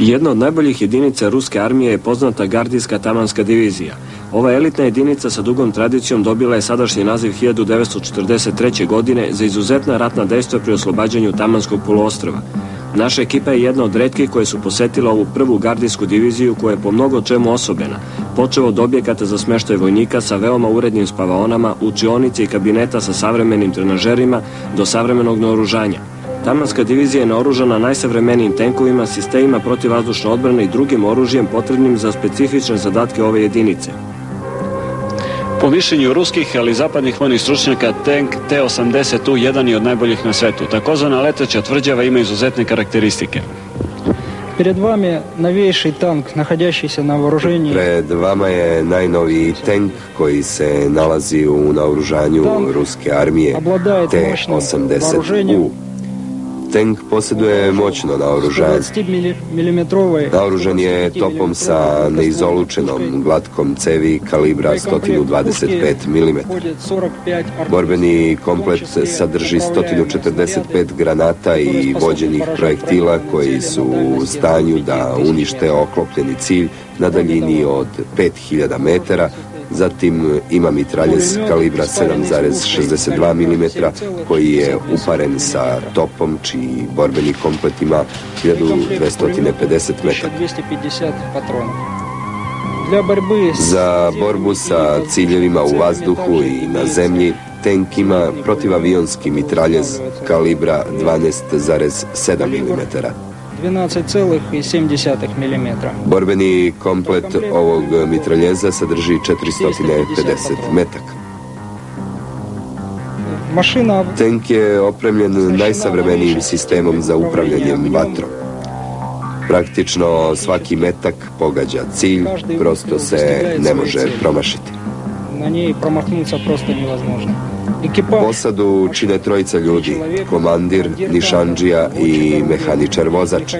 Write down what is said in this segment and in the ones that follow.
Jedna od najboljih jedinica ruske armije je poznata gardijska tamanska divizija. Ova elitna jedinica sa dugom tradicijom dobila je sadašnji naziv 1943. godine za izuzetna ratna dejstva pri oslobađanju Tamanskog poluostrva. Naša ekipa je jedna od retkih koje su posetila ovu prvu gardijsku diviziju koja je po mnogo čemu osobena, počeo od objekata za smeštaj vojnika sa veoma urednim spavaonama, učionice i kabineta sa savremenim trenažerima do savremenog naoružanja. Tamanska divizija je naoružana najsavremenijim tenkovima, sistemima protivvazdušne odbrane i drugim oružjem potrebnim za specifične zadatke ove jedinice. Po mišljenju ruskih, ali i zapadnih vojnih stručnjaka, tank T-80U jedan je od najboljih na svetu. Takozvana leteća tvrđava ima izuzetne karakteristike. Pred vama je najnoviji tank koji se nalazi u naoružanju ruske armije, T-80U. Tank posjeduje moćno naoružanje. Naoružan je topom sa neizolučenom glatkom cevi kalibra 125 mm. Borbeni komplet sadrži 145 granata i vođenih projektila koji su u stanju da unište oklopljeni cilj na daljini od 5000 metara. Zatim ima mitraljez kalibra 7,62 mm koji je uparen sa topom čiji borbeni komplet ima 1250 metara. Za borbu sa ciljevima u vazduhu i na zemlji tank ima protivavionski mitraljez kalibra 12,7 mm. 12,7 mm. Borbeni komplet ovog mitraljeza sadrži 450 metaka. Tank je opremljen najsavremenijim sistemom za upravljanjem vatrom. Praktično svaki metak pogađa cilj, prosto se ne može promašiti. Na njej promaknuti prosto невозможно. Posadu čine trojica ljudi, komandir, nišandžija i mehaničar vozač.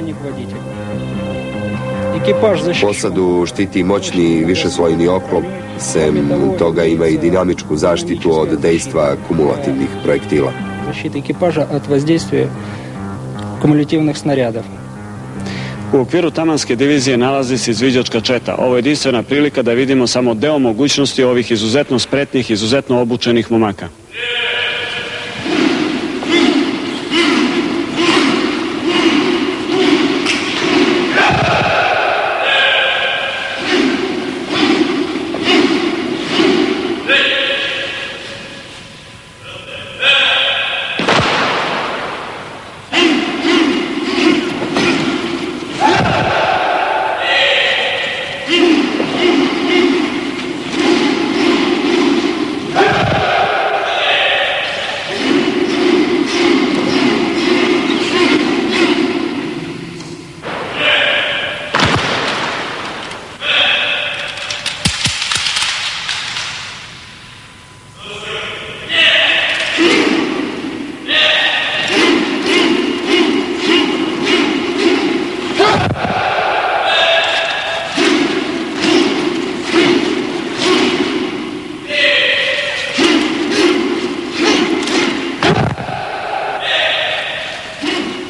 Posadu štiti moćni višeslojni oklop, sem toga ima i dinamičku zaštitu od dejstva kumulativnih projektila. Zaštita ekipaža od воздействия kumulativnih snarjadov. U okviru Tamanske divizije nalazi se izviđačka četa. Ovo je jedinstvena prilika da vidimo samo deo mogućnosti ovih izuzetno spretnih, izuzetno obučenih momaka.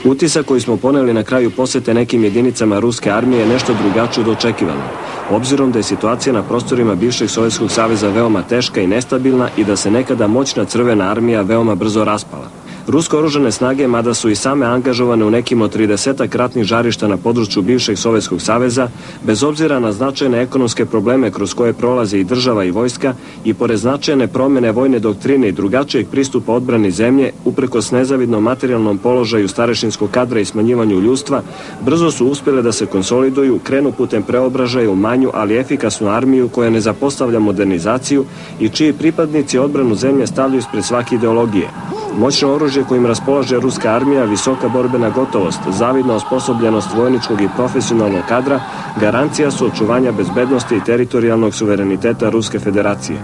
Utisak koji smo poneli na kraju posete nekim jedinicama ruske armije je nešto drugačije od očekivanog, obzirom da je situacija na prostorima bivšeg Sovjetskog saveza veoma teška i nestabilna i da se nekada moćna crvena armija veoma brzo raspala. Ruske oružane snage, mada su i same angažovane u nekim od 30 ratnih žarišta na području bivšeg Sovjetskog saveza, bez obzira na značajne ekonomske probleme kroz koje prolaze i država i vojska i pored značajne promjene vojne doktrine i drugačijeg pristupa odbrani zemlje, uprkos nezavidnom materijalnom položaju starešinskog kadra i smanjivanju ljudstva, brzo su uspjele da se konsoliduju, krenu putem preobražaja u manju, ali efikasnu armiju koja ne zapostavlja modernizaciju i čiji pripadnici odbranu zemlje stavljaju ispred svake ideologije. Moćno oružje kojim raspolaže ruska armija, visoka borbena gotovost, zavidna osposobljenost vojničkog i profesionalnog kadra garancija su očuvanja bezbednosti i teritorijalnog suvereniteta Ruske federacije.